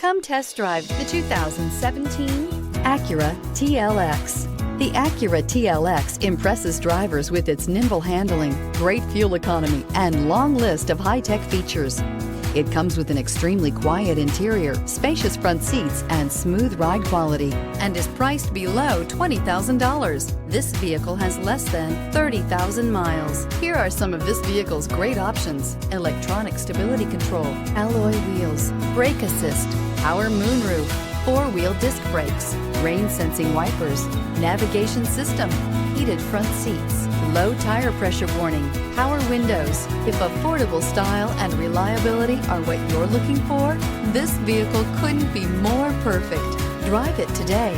Come test drive the 2017 Acura TLX. The Acura TLX impresses drivers with its nimble handling, great fuel economy, and long list of high-tech features. It comes with an extremely quiet interior, spacious front seats, and smooth ride quality, and is priced below $20,000. This vehicle has less than 30,000 miles. Here are some of this vehicle's great options: electronic stability control, alloy wheels, brake assist, power moonroof, four-wheel disc brakes, rain-sensing wipers, navigation system, heated front seats, low tire pressure warning, power windows. If affordable style and reliability are what you're looking for, this vehicle couldn't be more perfect. Drive it today.